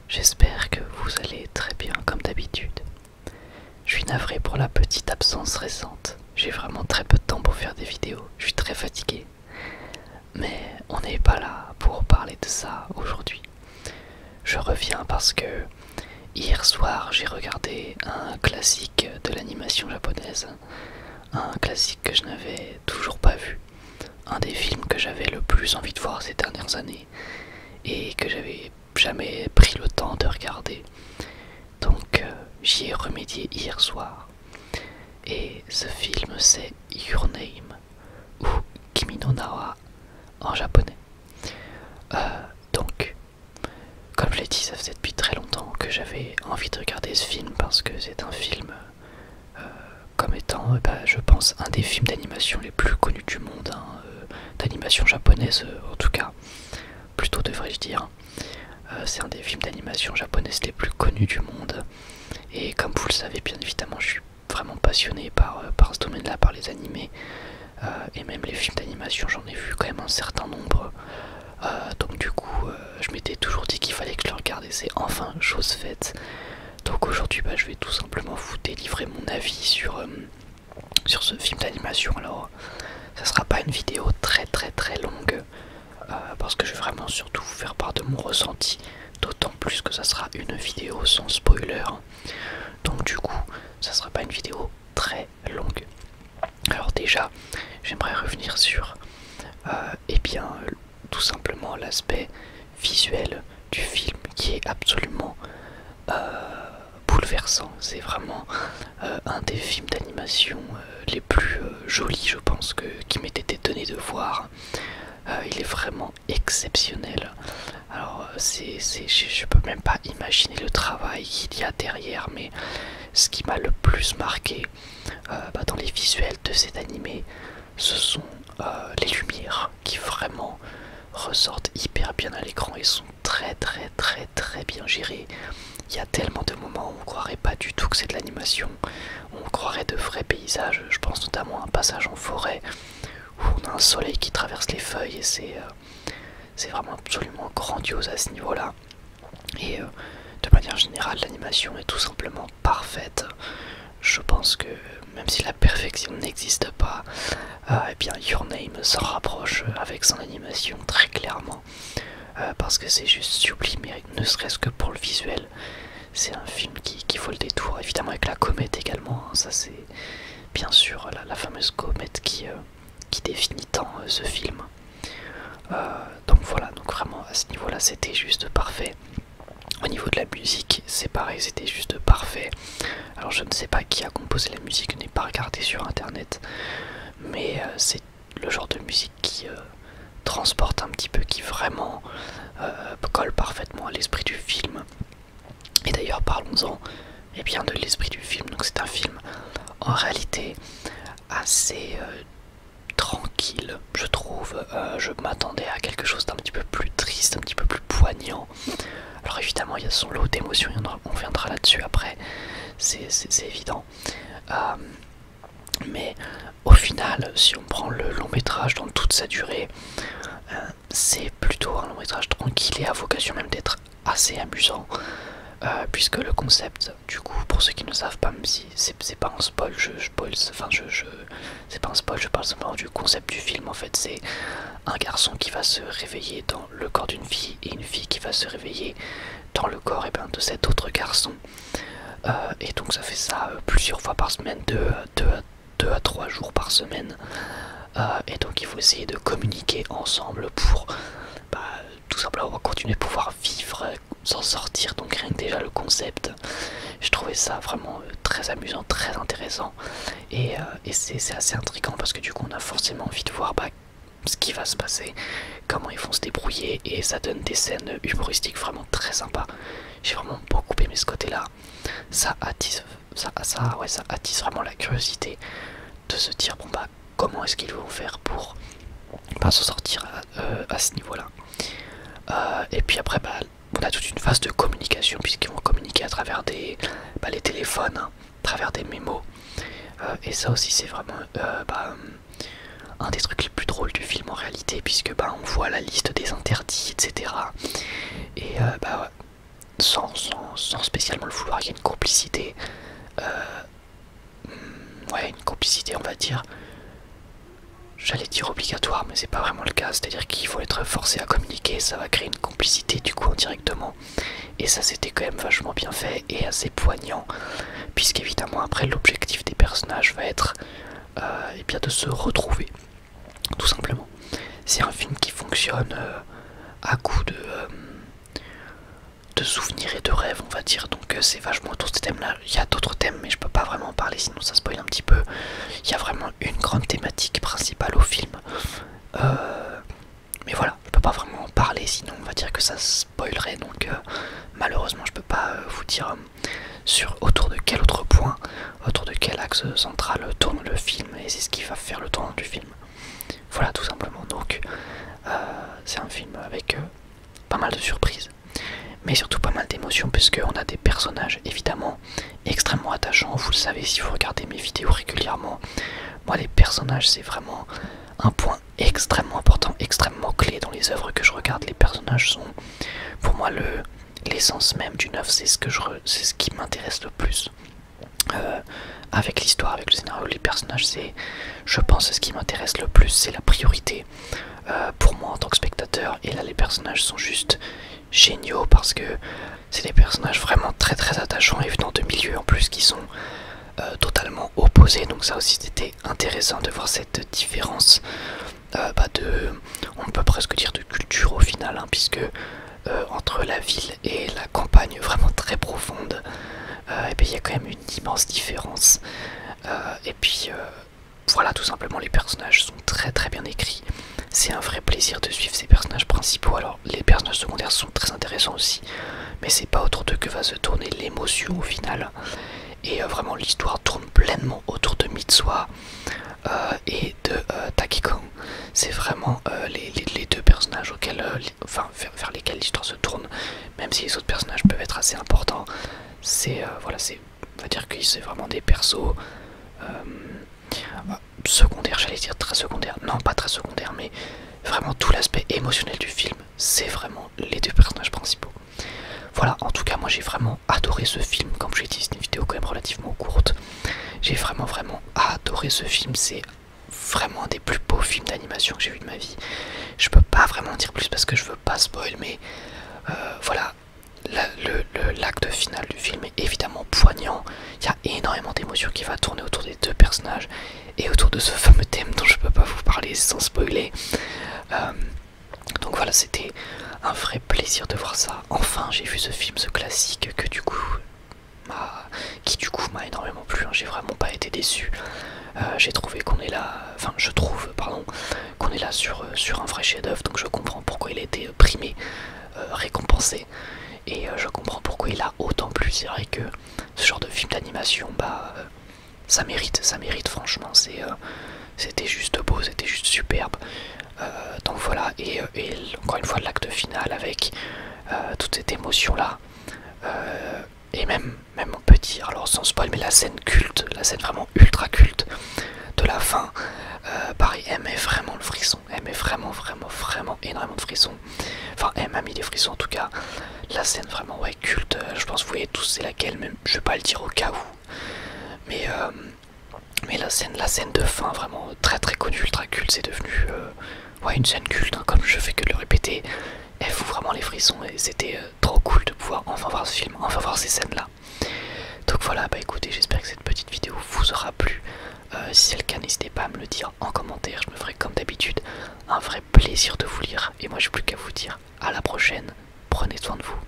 J'espère que vous allez très bien comme d'habitude. Je suis navré pour la petite absence récente. J'ai vraiment très peu de temps pour faire des vidéos. Je suis très fatigué. Mais on n'est pas là pour parler de ça aujourd'hui. Je reviens parce que hier soir j'ai regardé un classique de l'animation japonaise. Un classique que je n'avais toujours pas vu. Un des films que j'avais le plus envie de voir ces dernières années. Et que j'avais jamais pris le temps de regarder. Donc j'y ai remédié hier soir. Et ce film c'est Your Name ou Kimi no Na wa en japonais. Donc, comme je l'ai dit, ça faisait depuis très longtemps que j'avais envie de regarder ce film parce que c'est un film comme étant, je pense, un des films d'animation les plus connus du monde, hein, d'animation japonaise en tout cas, plutôt devrais-je dire. C'est un des films d'animation japonaise les plus connus du monde. Et comme vous le savez, bien évidemment, je suis vraiment passionné par ce domaine-là, par les animés. Et même les films d'animation, j'en ai vu quand même un certain nombre. Donc du coup, je m'étais toujours dit qu'il fallait que je le regarde et c'est enfin chose faite. Donc aujourd'hui, je vais tout simplement vous délivrer mon avis sur ce film d'animation. Alors, ça sera pas une vidéo très longue. Parce que je vais vraiment surtout vous faire part de mon ressenti, d'autant plus que ça sera une vidéo sans spoiler, donc du coup ça sera pas une vidéo très longue. Alors déjà j'aimerais revenir sur tout simplement l'aspect visuel du film qui est absolument bouleversant. C'est vraiment un des films d'animation les plus jolis, je pense, qui m'ait été donné de voir. Il est vraiment exceptionnel. Alors je peux même pas imaginer le travail qu'il y a derrière, mais ce qui m'a le plus marqué dans les visuels de cet animé, ce sont les lumières qui vraiment ressortent hyper bien à l'écran et sont très bien gérées. Il y a tellement de moments où on croirait pas du tout que c'est de l'animation, on croirait de vrais paysages. Je pense notamment à un passage en forêt où on a un soleil qui traverse les feuilles et c'est vraiment absolument grandiose à ce niveau-là. Et de manière générale, l'animation est tout simplement parfaite. Je pense que même si la perfection n'existe pas, Your Name s'en rapproche avec son animation très clairement. Parce que c'est juste sublime, ne serait-ce que pour le visuel. C'est un film qui vaut le détour, évidemment avec la comète également, hein, ça c'est bien sûr la fameuse comète qui définit tant ce film. Donc voilà, donc vraiment à ce niveau là c'était juste parfait. Au niveau de la musique c'est pareil, c'était juste parfait. Alors je ne sais pas qui a composé la musique, je n'ai pas regardé sur internet, mais c'est le genre de musique qui transporte un petit peu, qui vraiment colle parfaitement à l'esprit du film. Et d'ailleurs parlons-en de l'esprit du film. Donc c'est un film en réalité assez tranquille, je trouve. Je m'attendais à quelque chose d'un petit peu plus triste, un petit peu plus poignant. Alors évidemment il y a son lot d'émotions, on reviendra là-dessus après, c'est évident. Mais au final, si on prend le long métrage dans toute sa durée, c'est plutôt un long métrage tranquille et à vocation même d'être assez amusant. Puisque le concept, du coup, pour ceux qui ne savent pas, même si c'est pas un spoil, c'est pas un spoil, je parle simplement du concept du film. En fait, c'est un garçon qui va se réveiller dans le corps d'une fille et une fille qui va se réveiller dans le corps de cet autre garçon. Et donc ça fait ça plusieurs fois par semaine, 2 à 3 jours par semaine. Et donc il faut essayer de communiquer ensemble pour tout simplement continuer à pouvoir vivre, s'en sortir. Donc rien que déjà le concept, je trouvais ça vraiment très amusant, très intéressant. Et c'est assez intriguant parce que du coup on a forcément envie de voir ce qui va se passer, comment ils vont se débrouiller, et ça donne des scènes humoristiques vraiment très sympas. J'ai vraiment beaucoup aimé ce côté là. Ça attise vraiment la curiosité de se dire comment est-ce qu'ils vont faire pour s'en sortir à ce niveau là. Et puis après on a toute une phase de communication puisqu'ils vont communiquer à travers les téléphones, hein, à travers des mémos. Et ça aussi c'est vraiment un des trucs les plus drôles du film en réalité, puisque on voit la liste des interdits, etc. Et sans spécialement le vouloir, il y a une complicité, ouais, une complicité on va dire, j'allais dire obligatoire mais c'est pas vraiment le cas, c'est-à-dire qu'il faut être forcé à communiquer, ça va créer une complicité du coup indirectement, et ça c'était quand même vachement bien fait et assez poignant, puisqu'évidemment après l'objectif des personnages va être et bien de se retrouver, tout simplement. C'est un film qui fonctionne à coup de souvenirs et de rêves on va dire, donc c'est vachement autour de ce thème là. Il y a d'autres thèmes mais je peux pas vraiment en parler sinon ça spoil un petit peu. Il y a vraiment une grande thématique principale au film, mais voilà, je peux pas vraiment en parler sinon on va dire que ça spoilerait, donc malheureusement je peux pas vous dire sur autour de quel autre point, autour de quel axe central tourne le film, et c'est ce qui va faire le tournant du film. Voilà tout simplement, donc c'est un film avec pas mal de surprises, mais surtout pas mal d'émotions, puisqu'on a des personnages évidemment extrêmement attachants. Vous le savez si vous regardez mes vidéos régulièrement, moi les personnages c'est vraiment un point extrêmement important, extrêmement clé dans les œuvres que je regarde. Les personnages sont pour moi l'essence même d'une œuvre, c'est ce qui m'intéresse le plus. Avec l'histoire, avec le scénario, les personnages, c'est, je pense, ce qui m'intéresse le plus, c'est la priorité pour moi en tant que spectateur. Et là les personnages sont juste géniaux parce que c'est des personnages vraiment très très attachants et venant de milieux en plus qui sont totalement opposés, donc ça aussi c'était intéressant de voir cette différence on peut presque dire de culture au final, hein, puisque entre la ville et la campagne vraiment très profonde, et bien il y a quand même une immense différence, et puis voilà, tout simplement les personnages sont très très bien écrits, c'est un vrai plaisir de suivre ces personnages principaux. Alors les personnages secondaires sont très intéressants aussi, mais c'est pas autour d'eux que va se tourner l'émotion au final, et vraiment l'histoire tourne pleinement autour de Mitsuha et de Takiko. C'est vraiment les deux personnages auxquels, vers lesquels l'histoire se tourne, même si les autres personnages peuvent être assez importants. C'est voilà, on va dire que c'est vraiment des persos secondaires, j'allais dire très secondaires, non pas très secondaires, mais vraiment tout l'aspect émotionnel du film, c'est vraiment les deux personnages principaux. Voilà, en tout cas moi j'ai vraiment adoré ce film, comme je l'ai dit, c'est une vidéo quand même relativement courte. J'ai vraiment adoré ce film, c'est vraiment un des plus beaux films d'animation que j'ai vu de ma vie. Je peux pas vraiment en dire plus parce que je veux pas spoil, mais voilà, l'acte final du film est évidemment poignant. Il y a énormément d'émotions qui va tourner autour des deux personnages et autour de ce fameux thème dont je peux pas vous parler sans spoiler. Donc voilà, c'était un vrai plaisir de voir ça. Enfin j'ai vu ce film, ce classique que du coup m'a énormément plu, hein. J'ai vraiment pas été déçu. J'ai trouvé qu'on est là, enfin je trouve pardon qu'on est là sur un vrai chef d'œuvre, donc je comprends pourquoi il a été primé, récompensé, et je comprends pourquoi il a autant plu. C'est vrai que ce genre de film d'animation, ça mérite franchement, c'était juste beau, c'était juste superbe. Donc voilà, et encore une fois l'acte final avec toute cette émotion là, et même on peut dire, alors sans spoil, mais la scène culte, la scène vraiment ultra culte de la fin, pareil, elle met vraiment le frisson, elle met vraiment énormément de frissons, enfin elle m'a mis des frissons en tout cas. La scène vraiment ouais culte, je pense que vous voyez tous c'est laquelle, même je vais pas le dire au cas où, mais la scène de fin vraiment très très connue, ultra culte, c'est devenu ouais une scène culte, hein, comme je fais que le répéter. Elle fout vraiment les frissons et c'était trop cool de pouvoir enfin voir ce film, enfin voir ces scènes là. Donc voilà, écoutez, j'espère que cette petite vidéo vous aura plu. Si c'est le cas, n'hésitez pas à me le dire en commentaire, je me ferai comme d'habitude un vrai plaisir de vous lire. Et moi j'ai plus qu'à vous dire à la prochaine, prenez soin de vous.